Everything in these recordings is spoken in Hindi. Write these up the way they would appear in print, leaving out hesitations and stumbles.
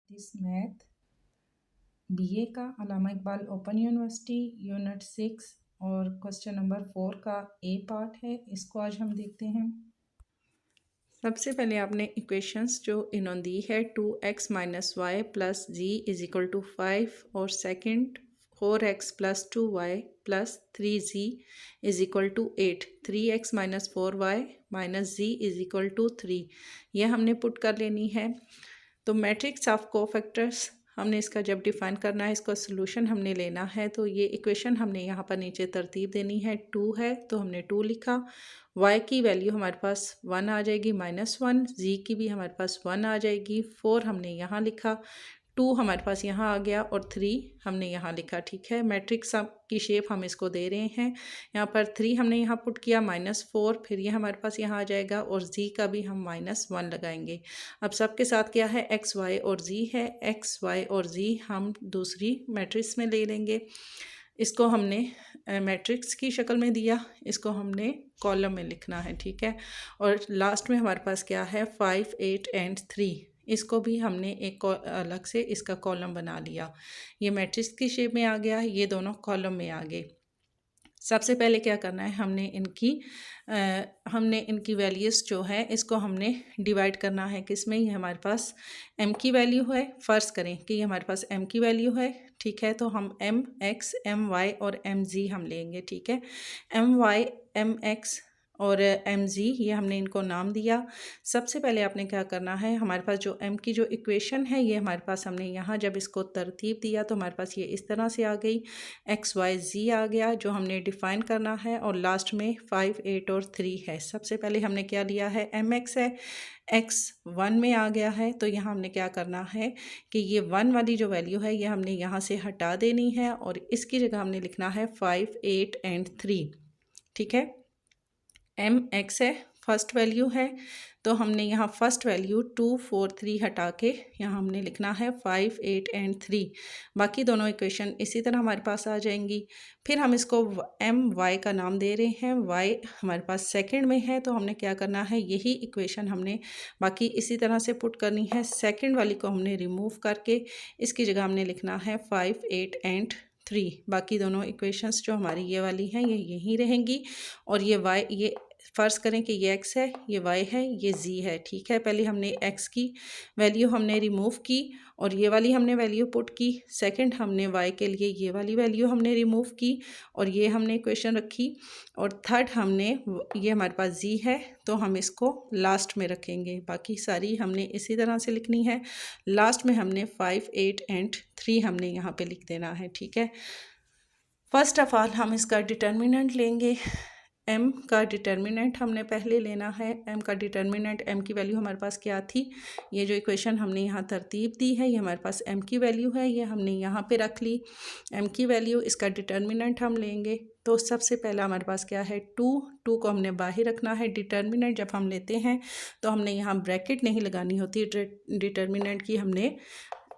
दिस मैथ बीए का अल्लामा इकबाल ओपन यूनिवर्सिटी यूनिट 6 और क्वेश्चन नंबर 4 का ए पार्ट है। इसको आज हम देखते हैं। सबसे पहले आपने इक्वेशंस जो इन्होंने दी है 2x minus y plus z is equal to 5 और second 4x plus 2y plus 3z is equal to 8, 3x minus 4y minus z is equal to 3, यह हमने पुट कर लेनी है। तो मैट्रिक्स ऑफ कोफैक्टर्स हमने इसका जब डिफाइन करना है, इसका सोल्यूशन हमने लेना है, तो ये इक्वेशन हमने यहाँ पर नीचे तरतीब देनी है। 2 है तो हमने 2 लिखा, y की वैल्यू हमारे पास 1 आ जाएगी -1, z की भी हमारे पास 1 आ जाएगी, 4 हमने यहाँ लिखा, 2 हमारे पास यहाँ आ गया और 3 हमने यहाँ लिखा। ठीक है, मैट्रिक्स की शेप हम इसको दे रहे हैं। यहाँ पर 3 हमने यहाँ पुट किया -4, फिर ये हमारे पास यहाँ आ जाएगा और z का भी हम -1 लगाएंगे। अब सबके साथ क्या है, x y और z है, x y और z हम दूसरी मैट्रिक्स में ले लेंगे। इसको हमने मैट्रिक्स की शक्ल में दिया, इसको हमने कॉलम में लिखना है। ठीक है, और लास्ट में हमारे पास क्या है 5, 8 एंड 3, इसको भी हमने एक अलग से इसका कॉलम बना लिया। ये मैट्रिक्स की शेप में आ गया, ये दोनों कॉलम में आ गए। सबसे पहले क्या करना है, हमने इनकी वैल्यूज़ जो है इसको हमने डिवाइड करना है किसमें, ये हमारे पास m की वैल्यू है। फ़र्ज़ करें कि ये हमारे पास m की वैल्यू है। ठीक है, तो हम mx, my और mz हम लेंगे। ठीक है, my, mx और mz ये हमने इनको नाम दिया। सबसे पहले आपने क्या करना है, हमारे पास जो m की जो इक्वेशन है ये हमारे पास हमने यहाँ जब इसको तरतीब दिया तो हमारे पास ये इस तरह से आ गई, x y z आ गया जो हमने डिफ़ाइन करना है, और लास्ट में 5, 8 और 3 है। सबसे पहले हमने क्या लिया है, mx है, x 1 में आ गया है, तो यहाँ हमने क्या करना है कि ये 1 वाली जो वैल्यू है ये हमने यहाँ से हटा देनी है और इसकी जगह हमने लिखना है 5, 8 एंड 3। ठीक है, mx है, फर्स्ट वैल्यू है, तो हमने यहाँ फर्स्ट वैल्यू 2, 4, 3 हटा के यहाँ हमने लिखना है 5, 8 एंड 3। बाकी दोनों इक्वेशन इसी तरह हमारे पास आ जाएंगी। फिर हम इसको my का नाम दे रहे हैं, y हमारे पास सेकंड में है, तो हमने क्या करना है, यही इक्वेशन हमने बाकी इसी तरह से पुट करनी है। सेकंड वाली को हमने रिमूव करके इसकी जगह हमने लिखना है 5, 8 एंड 3। बाकी दोनों इक्वेशंस जो हमारी ये वाली हैं ये यहीं रहेंगी, और ये y, ये फ़र्ज़ करें कि ये x है, ये y है, ये z है। ठीक है, पहले हमने x की वैल्यू हमने रिमूव की और ये वाली हमने वैल्यू पुट की। सेकंड हमने y के लिए ये वाली वैल्यू हमने रिमूव की और ये हमने इक्वेशन रखी, और थर्ड हमने ये हमारे पास z है तो हम इसको लास्ट में रखेंगे। बाकी सारी हमने इसी तरह से लिखनी है। लास्ट में हमने 5, 8 एंड 3 हमने यहाँ पे लिख देना है। ठीक है, फर्स्ट ऑफ ऑल हम इसका डिटर्मिनेंट लेंगे। m का डिटर्मिनेंट हमने पहले लेना है। m का डिटर्मिनेंट, m की वैल्यू हमारे पास क्या थी, ये जो इक्वेशन हमने यहाँ तरतीब दी है ये हमारे पास m की वैल्यू है, ये हमने यहाँ पे रख ली m की वैल्यू। इसका डिटर्मिनेंट हम लेंगे तो सबसे पहला हमारे पास क्या है 2 को हमने बाहर रखना है। डिटर्मिनेंट जब हम लेते हैं तो हमने यहाँ ब्रैकेट नहीं लगानी होती, डिटर्मिनेंट की हमने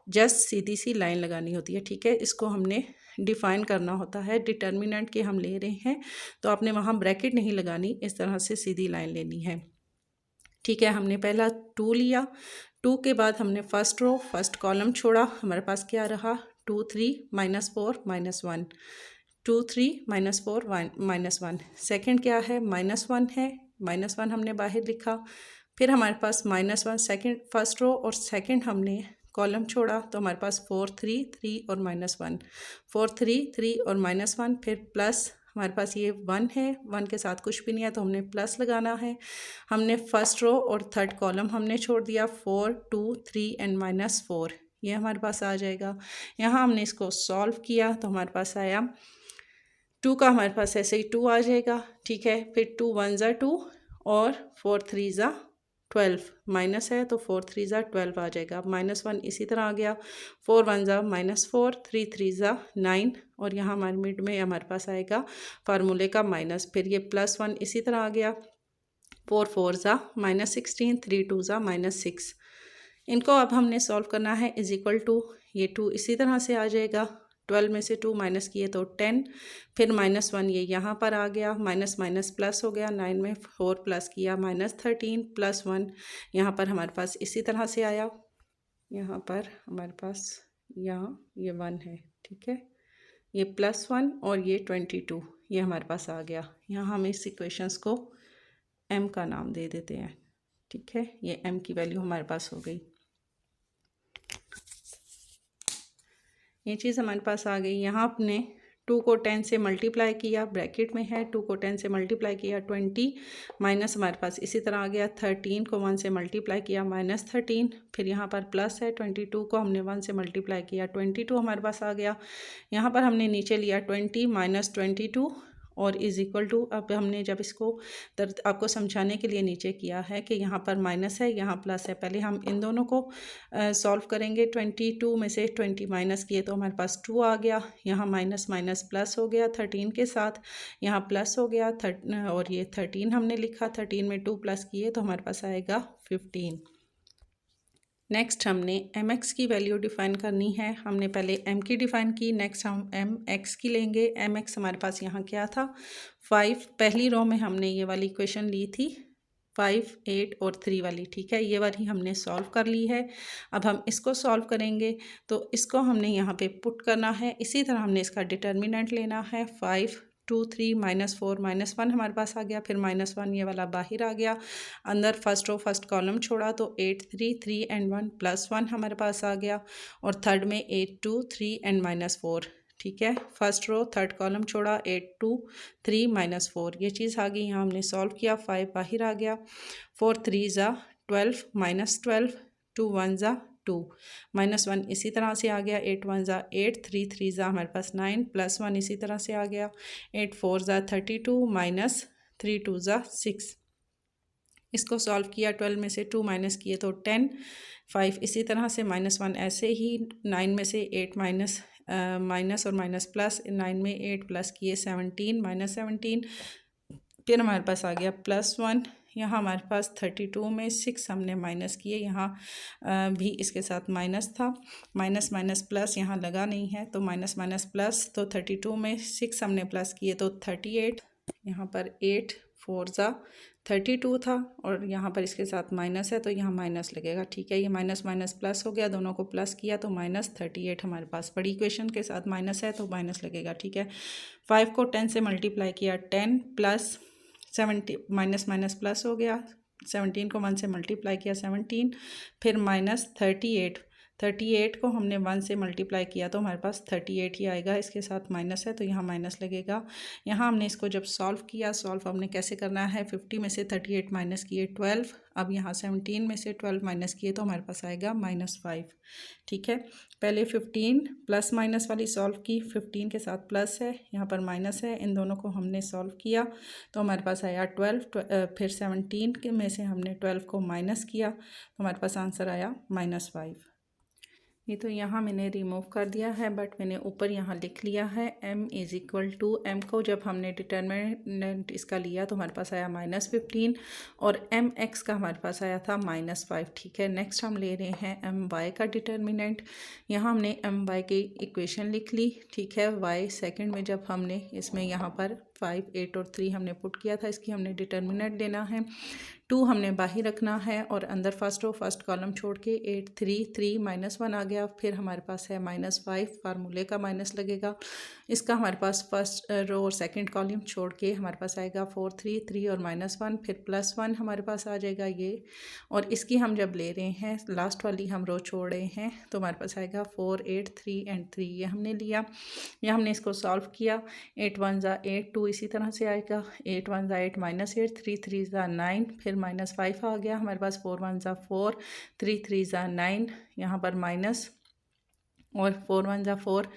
जस्ट सीधी सी लाइन लगानी होती है। ठीक है, इसको हमने डिफ़ाइन करना होता है। डिटर्मिनेंट के हम ले रहे हैं तो आपने वहाँ ब्रैकेट नहीं लगानी, इस तरह से सीधी लाइन लेनी है। ठीक है, हमने पहला 2 लिया, 2 के बाद हमने फर्स्ट रो फर्स्ट कॉलम छोड़ा, हमारे पास क्या रहा 2, 3 -4 -1, 2, 3 -4 -1। सेकेंड क्या है -1 है, -1 हमने बाहर लिखा। फिर हमारे पास -1 सेकेंड फर्स्ट रो और सेकेंड हमने कॉलम छोड़ा तो हमारे पास 4, 3, 3 और -1, 4, 3, 3 और -1, फिर प्लस हमारे पास ये 1 है, 1 के साथ कुछ भी नहीं है तो हमने प्लस लगाना है। हमने फर्स्ट रो और थर्ड कॉलम हमने छोड़ दिया, 4, 2, 3 एंड -4, ये हमारे पास आ जाएगा। यहाँ हमने इसको सॉल्व किया तो हमारे पास आया 2 का हमारे पास ऐसे ही 2 आ जाएगा। ठीक है, फिर 2 1 ज़ा 2 और 4 3 ज़ा 12, माइनस है तो 4 3 ज़ा 12 आ जाएगा। -1 इसी तरह आ गया, 4 1 ज़ा -4, 3 3 ज़ा 9, और यहाँ हमारे मिड में हमारे पास आएगा फार्मूले का माइनस। फिर ये +1 इसी तरह आ गया, 4 4 ज़ा -16, 3 2 ज़ा -6। इनको अब हमने सॉल्व करना है, इज इक्वल टू ये 2 इसी तरह से आ जाएगा, 12 में से 2 माइनस किए तो 10, फिर -1 ये यहाँ पर आ गया, माइनस माइनस प्लस हो गया, 9 में 4 प्लस किया -13 +1 यहाँ पर हमारे पास इसी तरह से आया। यहाँ पर हमारे पास यहाँ ये 1 है, ठीक है, ये +1 और ये 22 ये हमारे पास आ गया। यहाँ हम इस इक्वेशंस को m का नाम दे देते हैं, ठीक है, ये m की वैल्यू हमारे पास हो गई। ये चीज़ हमारे पास आ गई। यहाँ आपने 2 को 10 से मल्टीप्लाई किया, ब्रैकेट में है, 2 को 10 से मल्टीप्लाई किया 20 माइनस हमारे पास इसी तरह आ गया 13 को 1 से मल्टीप्लाई किया -13, फिर यहाँ पर प्लस है 22 को हमने 1 से मल्टीप्लाई किया 22 हमारे पास आ गया। यहाँ पर हमने नीचे लिया 20 माइनस 22 और इज़ इक्वल टू, अब हमने जब इसको आपको समझाने के लिए नीचे किया है कि यहाँ पर माइनस है यहाँ प्लस है, पहले हम इन दोनों को सॉल्व करेंगे। 22 में से 20 माइनस किए तो हमारे पास 2 आ गया, यहाँ माइनस माइनस प्लस हो गया 13 के साथ, यहाँ प्लस हो गया और ये 13 हमने लिखा, 13 में 2 प्लस किए तो हमारे पास आएगा 15। नेक्स्ट हमने mx की वैल्यू डिफ़ाइन करनी है। हमने पहले m की डिफ़ाइन की, नेक्स्ट हम mx की लेंगे। mx हमारे पास यहाँ क्या था 5, पहली रो में हमने ये वाली इक्वेशन ली थी 5, 8 और 3 वाली, ठीक है, ये वाली हमने सॉल्व कर ली है। अब हम इसको सॉल्व करेंगे तो इसको हमने यहाँ पे पुट करना है। इसी तरह हमने इसका डिटर्मिनेंट लेना है 5, 2, 3 -4 -1 हमारे पास आ गया, फिर -1 ये वाला बाहर आ गया, अंदर फर्स्ट रो फर्स्ट कॉलम छोड़ा तो 8, 3, 3 एंड 1 +1 हमारे पास आ गया, और थर्ड में 8, 2, 3 एंड -4, ठीक है, फर्स्ट रो थर्ड कॉलम छोड़ा 8, 2, 3 -4 ये चीज़ आ गई। यहाँ हमने सॉल्व किया, 5 बाहर आ गया, 4 3 ज़ा 12 -12, 2 1 ज़ा 2 -1 इसी तरह से आ गया, 8 1 ज़ा 8, 3 3 ज़ा हमारे पास 9 +1 इसी तरह से आ गया, 8 4 ज़ा 32 -3 2 ज़ा 6। इसको सॉल्व किया, 12 में से 2 माइनस किए तो 10, 5 इसी तरह से -1 ऐसे ही, 9 में से 8 माइनस और माइनस प्लस, 9 में 8 प्लस किए 17 -17, फिर हमारे पास आ गया +1। यहाँ हमारे पास 32 में 6 हमने माइनस किए, यहाँ भी इसके साथ माइनस था, माइनस माइनस प्लस यहाँ लगा नहीं है तो माइनस माइनस प्लस, तो 32 में 6 हमने प्लस किए तो 38, यहाँ पर 8 4 ज़ा 32 था, और यहाँ पर इसके साथ माइनस है तो यहाँ माइनस लगेगा, ठीक है, ये माइनस माइनस प्लस हो गया, दोनों को प्लस किया तो -38 हमारे पास, बड़ी इक्वेशन के साथ माइनस है तो माइनस लगेगा, ठीक है। 5 को 10 से मल्टीप्लाई किया 10 प्लस 70 माइनस माइनस प्लस हो गया, 17 को 1 से मल्टीप्लाई किया 17, फिर -38 को हमने 1 से मल्टीप्लाई किया तो हमारे पास 38 ही आएगा, इसके साथ माइनस है तो यहाँ माइनस लगेगा। यहाँ हमने इसको जब सॉल्व किया, सॉल्व हमने कैसे करना है, 50 में से 38 माइनस किए 12, अब यहाँ 17 में से 12 माइनस किए तो हमारे पास आएगा -5, ठीक है। पहले 15 प्लस माइनस वाली सॉल्व की, 15 के साथ प्लस है, यहाँ पर माइनस है, इन दोनों को हमने सॉल्व किया तो हमारे पास आया 12, फिर 17 में से हमने 12 को माइनस किया तो हमारे पास आंसर आया -5। ये तो यहाँ मैंने रिमूव कर दिया है, बट मैंने ऊपर यहाँ लिख लिया है m is equal to, m को जब हमने डिटर्मिनेंट इसका लिया तो हमारे पास आया -15 और mx का हमारे पास आया था -5, ठीक है। नेक्स्ट हम ले रहे हैं my का डिटर्मिनेंट। यहाँ हमने my की इक्वेशन लिख ली, ठीक है। y सेकंड में जब हमने इसमें यहाँ पर 5, 8 और 3 हमने पुट किया था, इसकी हमने डिटर्मिनेंट लेना है, 2 हमने बाहर रखना है और अंदर फर्स्ट रो फर्स्ट कॉलम छोड़ के 8 3 3 -1 आ गया, फिर हमारे पास है -5, फार्मूले का माइनस लगेगा, इसका हमारे पास फर्स्ट रो और सेकंड कॉलम छोड़ के हमारे पास आएगा 4 3 3 और -1, फिर +1 हमारे पास आ जाएगा ये, और इसकी हम जब ले रहे हैं लास्ट वाली हम रो छोड़ रहे हैं तो हमारे पास आएगा 4 8 3 एंड 3, ये हमने लिया। यह हमने इसको सॉल्व किया, 8 1 ज़ा 8 2 इसी तरह से आएगा, 8 1 ज़ा 8 -8 3 3 ज़ा 9, फिर -5 आ गया हमारे पास, 4 1 ज़ा 4 3 3 ज़ा 9, यहाँ पर माइनस, और 4 1 ज़ा 4,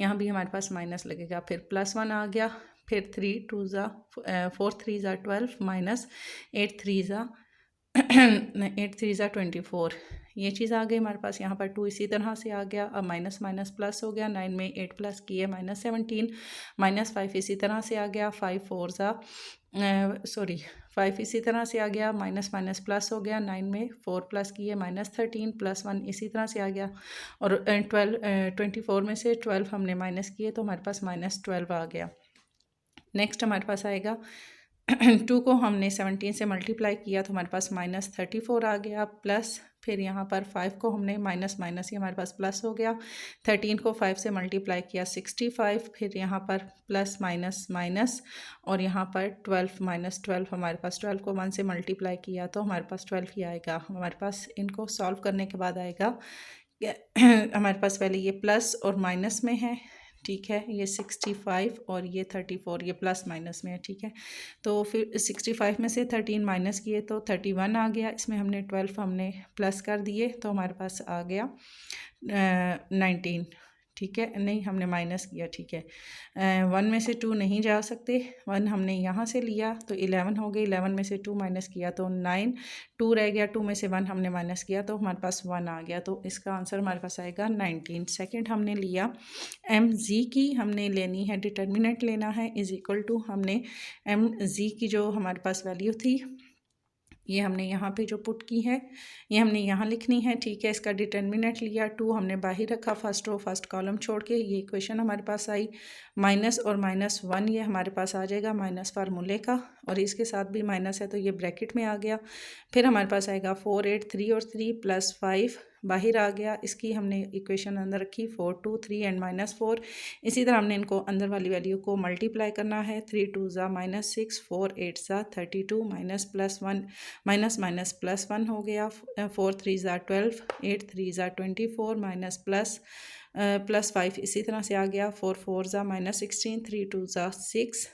यहाँ भी हमारे पास माइनस लगेगा, फिर +1 आ गया, फिर 3 2 ज़ा 4 3 ज़ा 12 -8 3 ज़ा 8 3 ज़ा 24, ये चीज़ आ गई हमारे पास। यहाँ पर 2 इसी तरह से आ गया, अब माइनस माइनस प्लस हो गया, 9 में 8 प्लस किए -17, -5 इसी तरह से आ गया, 5 4 ज़ा 5 इसी तरह से आ गया, माइनस माइनस प्लस हो गया, 9 में 4 प्लस किए -13, +1 इसी तरह से आ गया, और 24 में से 12 हमने माइनस किए तो हमारे पास -12 आ गया। नेक्स्ट हमारे पास आएगा 2 को हमने 17 से मल्टीप्लाई किया तो हमारे पास -34 आ गया, प्लस फिर यहाँ पर 5 को हमने माइनस माइनस, ये हमारे पास प्लस हो गया। 13 को 5 से मल्टीप्लाई किया 65, फिर यहाँ पर प्लस माइनस माइनस, और यहाँ पर 12 माइनस 12, हमारे पास 12 को 1 से मल्टीप्लाई किया तो हमारे पास 12 ही आएगा। हमारे पास इनको सॉल्व करने के बाद आएगा हमारे पास पहले ये प्लस और माइनस में है, ठीक है, ये 65 और ये 34, ये प्लस माइनस में है, ठीक है। तो फिर 65 में से 13 माइनस किए तो 31 आ गया, इसमें हमने 12 हमने प्लस कर दिए तो हमारे पास आ गया 19, ठीक है, नहीं हमने माइनस किया, ठीक है। 1 में से 2 नहीं जा सकते, 1 हमने यहाँ से लिया तो 11 हो गई, 11 में से 2 माइनस किया तो 9, 2 रह गया, 2 में से 1 हमने माइनस किया तो हमारे पास 1 आ गया, तो इसका आंसर हमारे पास आएगा 19। सेकंड हमने लिया mg की, हमने लेनी है डिटर्मिनेंट लेना है, इज इक्वल टू हमने mg की जो हमारे पास वैल्यू थी ये हमने यहाँ पे जो पुट की है ये हमने यहाँ लिखनी है, ठीक है। इसका डिटर्मिनेंट लिया 2 हमने बाहर रखा, फर्स्ट रो फर्स्ट कॉलम छोड़ के, ये इक्वेशन हमारे पास आई। माइनस और माइनस 1 ये हमारे पास आ जाएगा माइनस फार्मूले का, और इसके साथ भी माइनस है तो ये ब्रैकेट में आ गया। फिर हमारे पास आएगा 4 8 3 और 3 प्लस 5 बाहर आ गया, इसकी हमने इक्वेशन अंदर रखी 4 2 3 एंड माइनस 4। इसी तरह हमने इनको अंदर वाली वैल्यू को मल्टीप्लाई करना है, 3 2 ज़ा माइनस 6, 4 8 ज़ा 32, minus plus 1 minus minus plus 1 हो गया, 4 3 ज़ा 12, 8 3 ज़ा 24, माइनस प्लस 5 इसी तरह से आ गया, 4 4 ज़ा माइनस 16, 3 2 ज़ा 6।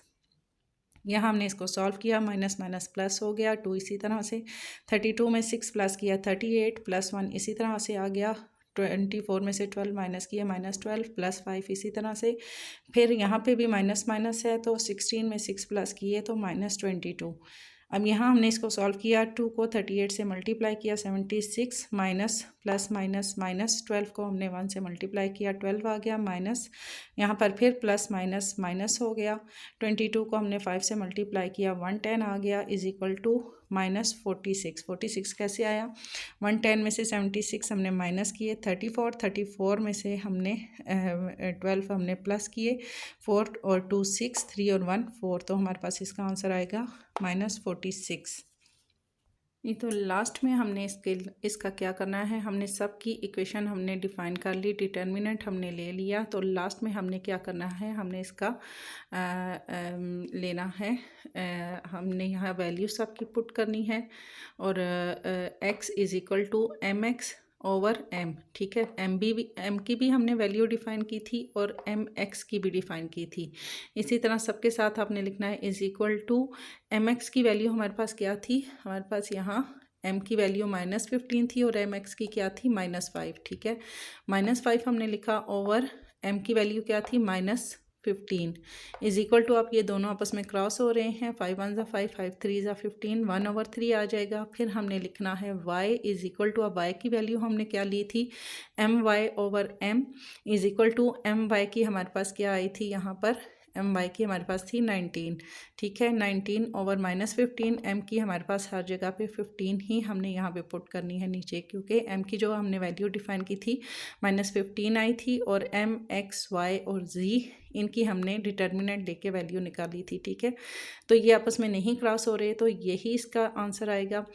यहाँ हमने इसको सॉल्व किया, माइनस माइनस प्लस हो गया, 2 इसी तरह से, 32 में 6 प्लस किया 38, प्लस 1 इसी तरह से आ गया, 24 में से 12 माइनस किया माइनस 12, प्लस 5 इसी तरह से। फिर यहाँ पे भी माइनस माइनस है तो 16 में 6 प्लस किए तो माइनस 22। अब यहाँ हमने इसको सॉल्व किया, 2 को 38 से मल्टीप्लाई किया 76, माइनस प्लस माइनस माइनस 12 को हमने 1 से मल्टीप्लाई किया 12 आ गया, माइनस यहाँ पर फिर प्लस माइनस माइनस हो गया, 22 को हमने 5 से मल्टीप्लाई किया 110 आ गया, इज इक्वल टू माइनस 46। 46 कैसे आया, 110 में से 76 हमने माइनस किए, 34 में से हमने 12 हमने प्लस किए, 4 और 2 6, 3 और 1 4, तो हमारे पास इसका आंसर आएगा माइनस 46। ये तो लास्ट में हमने इसका क्या करना है, हमने सब की इक्वेशन हमने डिफ़ाइन कर ली, डिटर्मिनेंट हमने ले लिया, तो लास्ट में हमने क्या करना है, हमने इसका लेना है, हमने यहाँ वैल्यू सब की पुट करनी है, और x is equal to mx over m, ठीक है। m की भी हमने वैल्यू डिफ़ाइन की थी और mx की भी डिफ़ाइन की थी। इसी तरह सबके साथ आपने लिखना है इज़ इक्वल टू mx की वैल्यू हमारे पास क्या थी, हमारे पास यहाँ m की वैल्यू -15 थी और mx की क्या थी -5, ठीक है। -5 हमने लिखा ओवर m की वैल्यू क्या थी -15, इज इक्वल टू, आप ये दोनों आपस में क्रॉस हो रहे हैं, 5 1 ज़ा 5, 5 3 ज़ा 15, 1/3 आ जाएगा। फिर हमने लिखना है y इज इक्वल टू, अब y की वैल्यू हमने क्या ली थी my over m, is equal to my की हमारे पास क्या आई थी, यहाँ पर my की हमारे पास थी 19, ठीक है। 19 ओवर -15, m की हमारे पास हर जगह पे 15 ही हमने यहाँ पे पुट करनी है नीचे, क्योंकि m की जो हमने वैल्यू डिफ़ाइन की थी -15 आई थी, और m x y और z इनकी हमने डिटर्मिनेंट लेके वैल्यू निकाली थी, ठीक है। तो ये आपस में नहीं क्रॉस हो रहे, तो यही इसका आंसर आएगा।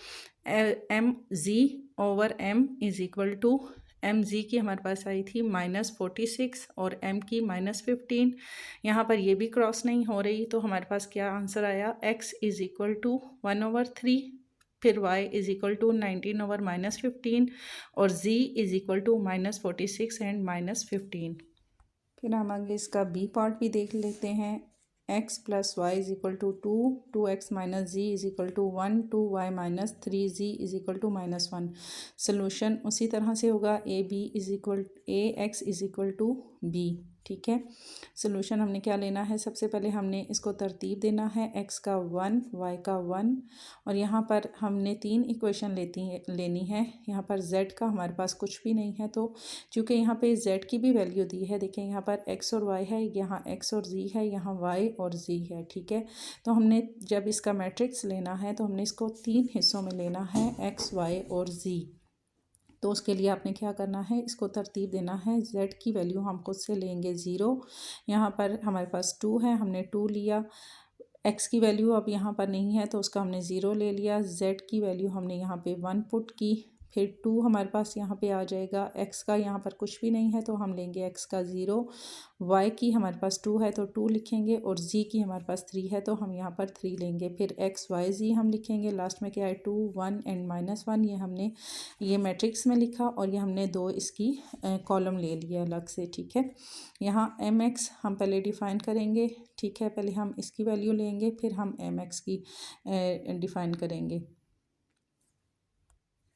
m z over m is equal to, m z की हमारे पास आई थी -46 और m की -15, यहाँ पर ये भी क्रॉस नहीं हो रही, तो हमारे पास क्या आंसर आया, x इज़ इक्वल टू 1/3, फिर y is equal to 19 over -15, और z is equal to -46 and -15। फिर हम आगे इसका बी पार्ट भी देख लेते हैं, x plus Y is equal to 2, 2x minus Z is equal to 1, 2y minus 3z is equal to -1। Solution उसी तरह से होगा, A X is equal to B, ठीक है। सोल्यूशन हमने क्या लेना है, सबसे पहले हमने इसको तरतीब देना है, x का 1, y का 1, और यहाँ पर हमने 3 इक्वेशन लेनी है। यहाँ पर z का हमारे पास कुछ भी नहीं है, तो चूँकि यहाँ पे z की भी वैल्यू दी है, देखिए यहाँ पर x और y है, यहाँ x और z है, यहाँ y और z है, ठीक है। तो हमने जब इसका मैट्रिक्स लेना है तो हमने इसको 3 हिस्सों में लेना है, x, y और z। तो उसके लिए आपने क्या करना है, इसको तरतीब देना है, z की वैल्यू हम खुद से लेंगे 0, यहाँ पर हमारे पास 2 है, हमने 2 लिया, x की वैल्यू अब यहाँ पर नहीं है तो उसका हमने 0 ले लिया, z की वैल्यू हमने यहाँ पे 1 पुट की, फिर 2 हमारे पास यहाँ पे आ जाएगा। x का यहाँ पर कुछ भी नहीं है तो हम लेंगे x का 0, y की हमारे पास 2 है तो 2 लिखेंगे, और z की हमारे पास 3 है तो हम यहाँ पर 3 लेंगे। फिर x y z हम लिखेंगे, लास्ट में क्या है 2 1 एंड -1, ये हमने ये मैट्रिक्स में लिखा और ये हमने 2 इसकी कॉलम ले लिया अलग से, ठीक है। यहाँ mx हम पहले डिफ़ाइन करेंगे, ठीक है, पहले हम इसकी वैल्यू लेंगे फिर हम mx की डिफ़ाइन करेंगे।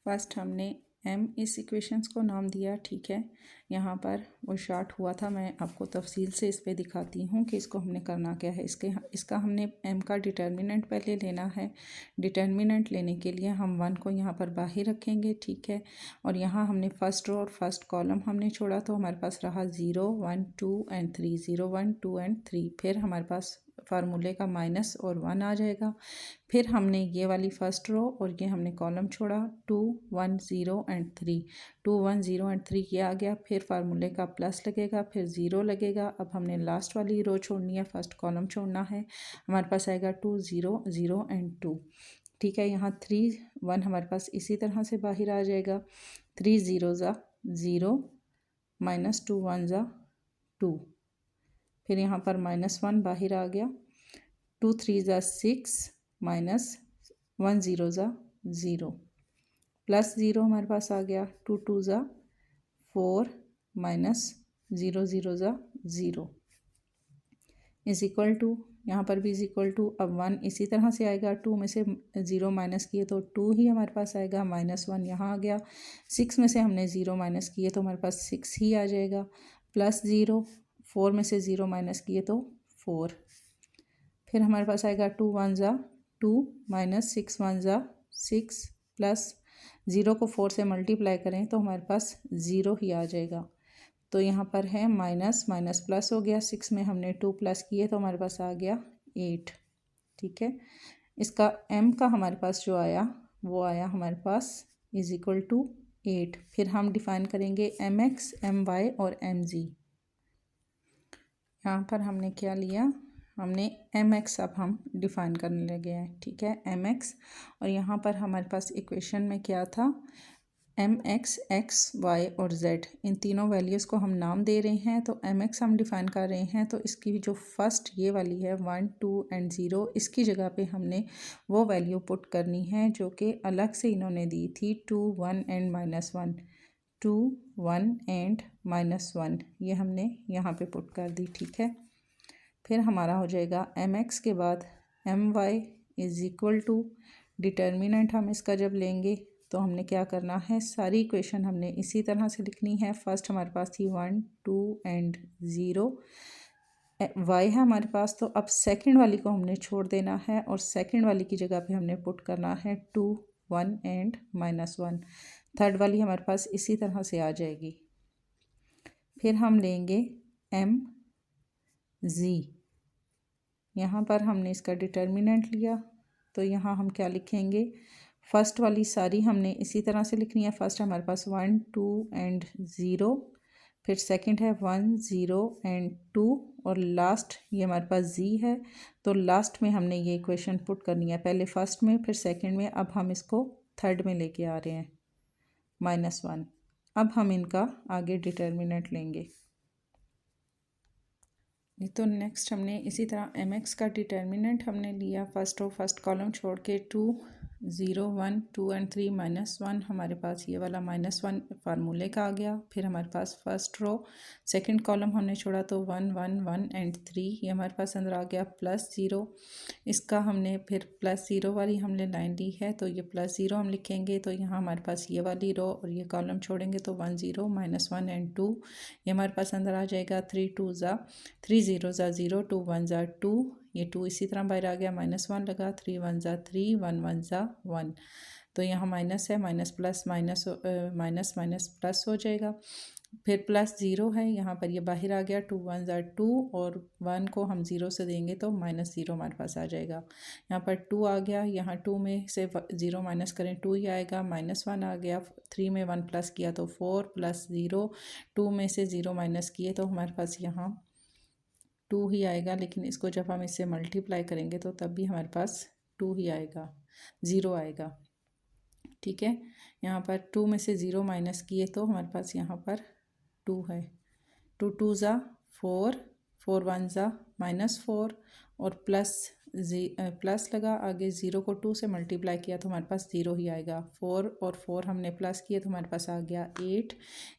फर्स्ट हमने m इस इक्वेशंस को नाम दिया, ठीक है। यहाँ पर वो शार्ट हुआ था, मैं आपको तफसील से इस पे दिखाती हूँ कि इसको हमने करना क्या है। इसका हमने m का डिटर्मिनेंट पहले लेना है। डिटर्मिनेंट लेने के लिए हम 1 को यहाँ पर बाहर रखेंगे, ठीक है। और यहाँ हमने फर्स्ट रो और फर्स्ट कॉलम हमने छोड़ा तो हमारे पास रहा 0 1 2 एंड 3, 0 1 2 एंड 3। फिर हमारे पास फार्मूले का माइनस और 1 आ जाएगा। फिर हमने ये वाली फर्स्ट रो और ये हमने कॉलम छोड़ा 2 1 0 एंड 3, 2 1 0 एंड 3 ये आ गया। फिर फार्मूले का प्लस लगेगा, फिर 0 लगेगा। अब हमने लास्ट वाली रो छोड़नी है, फर्स्ट कॉलम छोड़ना है। हमारे पास आएगा 2 0 0 एंड 2, ठीक है। यहाँ 3 1 हमारे पास इसी तरह से बाहर आ जाएगा। 3 0 ज़ा 0, -2 1 ज़ा 2, फिर यहाँ पर -1 बाहर आ गया। 2 3 ज़ा 6, -1 0 ज़ा 0, +0 हमारे पास आ गया। 2 2 ज़ा 4, -0 0 ज़ा 0 इज इक्वल टू, यहाँ पर भी इज इक्वल टू। अब 1 इसी तरह से आएगा, 2 में से 0 माइनस किए तो 2 ही हमारे पास आएगा, -1 यहाँ आ गया। 6 में से हमने 0 माइनस किए तो हमारे पास 6 ही आ जाएगा, +0, 4 में से 0 माइनस किए तो 4। फिर हमारे पास आएगा 2 1 ज़ा 2, -6 1 ज़ा 6, प्लस 0 को 4 से मल्टीप्लाई करें तो हमारे पास 0 ही आ जाएगा। तो यहाँ पर है माइनस माइनस प्लस हो गया, 6 में हमने 2 प्लस किए तो हमारे पास आ गया 8, ठीक है। इसका m का हमारे पास जो आया वो आया हमारे पास इज इक्वल टू 8। फिर हम डिफ़ाइन करेंगे mx my और mg। यहाँ पर हमने क्या लिया, हमने mx अब हम डिफ़ाइन करने लगे हैं, ठीक है, mx। और यहाँ पर हमारे पास इक्वेशन में क्या था, mx x y और z, इन तीनों वैल्यूज़ को हम नाम दे रहे हैं। तो mx हम डिफ़ाइन कर रहे हैं तो इसकी जो फर्स्ट ये वाली है 1 2 एंड 0, इसकी जगह पे हमने वो वैल्यू पुट करनी है जो कि अलग से इन्होंने दी थी, 2 1 एंड -1, 2 1 एंड -1, ये हमने यहाँ पे पुट कर दी, ठीक है। फिर हमारा हो जाएगा mx के बाद my is equal to, determinant हम इसका जब लेंगे तो हमने क्या करना है, सारी इक्वेशन हमने इसी तरह से लिखनी है। फर्स्ट हमारे पास थी 1 2 एंड 0, y है हमारे पास, तो अब सेकंड वाली को हमने छोड़ देना है और सेकंड वाली की जगह पे हमने पुट करना है 2 1 एंड -1। थर्ड वाली हमारे पास इसी तरह से आ जाएगी। फिर हम लेंगे mg, यहाँ पर हमने इसका डिटर्मिनेंट लिया तो यहाँ हम क्या लिखेंगे, फर्स्ट वाली सारी हमने इसी तरह से लिखनी है। फर्स्ट हमारे पास 1 2 एंड 0, फिर सेकंड है 1 0 एंड 2, और लास्ट ये हमारे पास z है। तो लास्ट में हमने ये इक्वेशन पुट करनी है, पहले फर्स्ट में फिर सेकंड में, अब हम इसको थर्ड में लेके आ रहे हैं -1। अब हम इनका आगे डिटर्मिनेंट लेंगे। तो नेक्स्ट हमने इसी तरह mx का डिटर्मिनेंट हमने लिया, फर्स्ट रो फर्स्ट कॉलम छोड़ के 2 0 1 2 एंड 3 -1, हमारे पास ये वाला -1 फार्मूले का आ गया। फिर हमारे पास फर्स्ट रो सेकंड कॉलम हमने छोड़ा तो 1 1 1 एंड 3, ये हमारे पास अंदर आ गया, +0, इसका हमने फिर +0 वाली हमने लाइन ली है तो ये +0 हम लिखेंगे। तो यहाँ हमारे पास ये वाली रो और ये कॉलम छोड़ेंगे तो 1 0 -1 एंड 2, ये हमारे पास अंदर आ जाएगा। 3 2 ज़ा 3 0 ज़ा 0, 2 1 ज़ा 2, ये 2 इसी तरह बाहर आ गया, -1 लगा, 3 1 ज़ा 3, 1 1 ज़ा 1। तो यहाँ माइनस है, minus plus minus minus minus plus हो जाएगा। फिर +0 है, यहाँ पर ये बाहर आ गया, 2 1 ज़ा 2, और 1 को हम 0 से देंगे तो -0 हमारे पास आ जाएगा। यहाँ पर 2 आ गया, यहाँ 2 में से 0 माइनस करें 2 ही आएगा, -1 आ गया, 3 में 1 प्लस किया तो 4 +0, 2 में से 0 माइनस किए तो हमारे पास यहाँ 2 ही आएगा। लेकिन इसको जब हम इससे मल्टीप्लाई करेंगे तो तब भी हमारे पास 2 ही आएगा, 0 आएगा। ठीक है। यहाँ पर 2 में से 0 माइनस किए तो हमारे पास यहाँ पर 2 है। 2 2 ज़ा 4, 4 1 ज़ा -4 और प्लस लगा आगे, 0 को 2 से मल्टीप्लाई किया तो हमारे पास 0 ही आएगा। 4 और 4 हमने प्लस किए तो हमारे पास आ गया 8।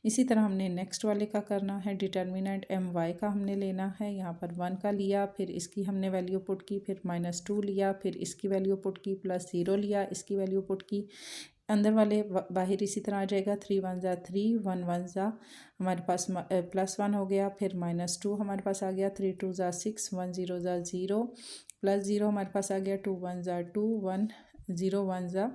इसी तरह हमने नेक्स्ट वाले का करना है। डिटर्मिनेंट my का हमने लेना है। यहाँ पर 1 का लिया, फिर इसकी हमने वैल्यू पुट की, फिर -2 लिया, फिर इसकी वैल्यू पुट की, +0 लिया, इसकी वैल्यू पुट की। अंदर वाले बाहर इसी तरह आ जाएगा। 3 1 ज़ा 3, 1 1 ज़ा हमारे पास +1 हो गया, फिर -2 हमारे पास आ गया। 3 2 ज़ा 6, 1 0 ज़ा 0, +0 हमारे पास आ गया। 2 1 ज़ा 2, 1 0 1 ज़ा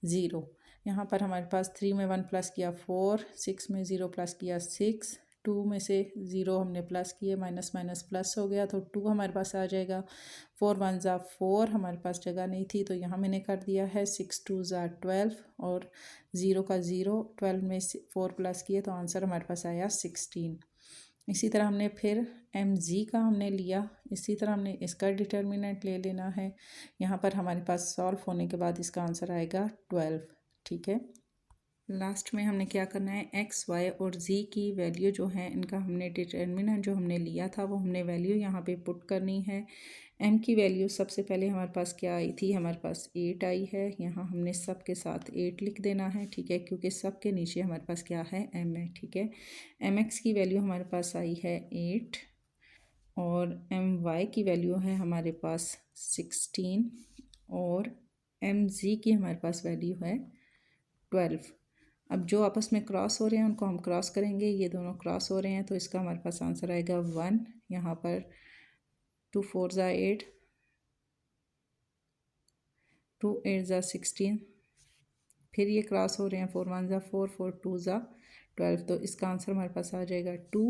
0। यहाँ पर हमारे पास 3 में 1 प्लस किया 4, 6 में 0 प्लस किया 6, 2 में से 0 हमने प्लस किए, माइनस माइनस प्लस हो गया तो 2 हमारे पास आ जाएगा। 4 1 ज़ा 4, हमारे पास जगह नहीं थी तो यहाँ मैंने कर दिया है। 6 2 ज़ा 12 और 0 का 0, 12 में से 4 प्लस किए तो आंसर हमारे पास आया 16। इसी तरह हमने फिर mg का हमने लिया, इसी तरह हमने इसका डिटर्मिनेंट ले लेना है। यहाँ पर हमारे पास सॉल्व होने के बाद इसका आंसर आएगा 12। ठीक है। लास्ट में हमने क्या करना है, x, y और z की वैल्यू जो है इनका हमने डिटर्मिनेंट जो हमने लिया था वो हमने वैल्यू यहाँ पे पुट करनी है। m की वैल्यू सबसे पहले हमारे पास क्या आई थी, हमारे पास 8 आई है। यहाँ हमने सब के साथ 8 लिख देना है। ठीक है, क्योंकि सब के नीचे हमारे पास क्या है, m है। ठीक है। mx की वैल्यू हमारे पास आई है 8 और my की वैल्यू है हमारे पास 16 और mz की हमारे पास वैल्यू है 12। अब जो आपस में क्रॉस हो रहे हैं उनको हम क्रॉस करेंगे। ये दोनों क्रॉस हो रहे हैं तो इसका हमारे पास आंसर आएगा 1। यहाँ पर 2 4 ज़ा 8, 2 8 ज़ा 16, फिर ये क्रॉस हो रहे हैं। 4 1 ज़ा 4, 4 2 ज़ा 12 तो इसका आंसर हमारे पास आ जाएगा 2।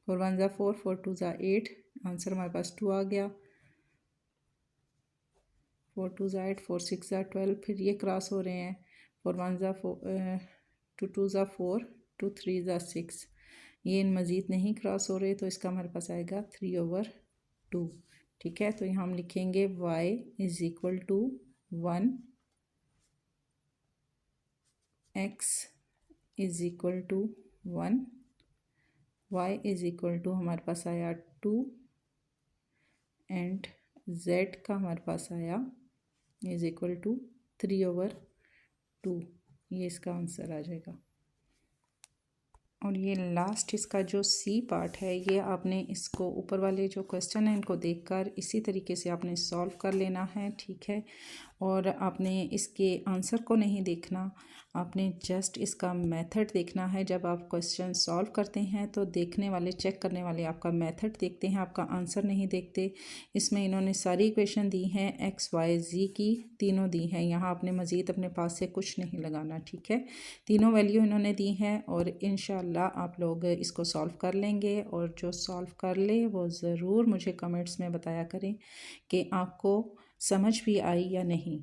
4 1 ज़ा 4, 4 2 ज़ा 8, आंसर हमारे पास 2 आ गया। 4 2 ज़ा 8, 4 6 ज़ा 12, फिर ये क्रॉस हो रहे हैं। 4 1 ज़ा 4, 2 2 ज़ा 4, 2 3 ज़ा 6, ये मज़ीद नहीं क्रॉस हो रहे तो इसका हमारे पास आएगा 3/2। ठीक है, तो यहाँ हम लिखेंगे y is equal to 1, x is equal to 1, y is equal to हमारे पास आया 2 एंड z का हमारे पास आया इज़ इक्वल टू 3/2। ये इसका आंसर आ जाएगा। और ये लास्ट इसका जो सी पार्ट है, ये आपने इसको ऊपर वाले जो क्वेश्चन हैं इनको देखकर इसी तरीके से आपने सॉल्व कर लेना है। ठीक है, और आपने इसके आंसर को नहीं देखना, आपने जस्ट इसका मेथड देखना है। जब आप क्वेश्चन सॉल्व करते हैं तो देखने वाले, चेक करने वाले आपका मेथड देखते हैं, आपका आंसर नहीं देखते। इसमें इन्होंने सारी इक्वेशन दी हैं, x y z की तीनों दी हैं। यहाँ आपने मज़ीद अपने पास से कुछ नहीं लगाना। ठीक है, तीनों वैल्यू इन्होंने दी हैं और इंशाल्लाह आप लोग इसको सॉल्व कर लेंगे। और जो सॉल्व कर ले वो ज़रूर मुझे कमेंट्स में बताया करें कि आपको समझ भी आई या नहीं।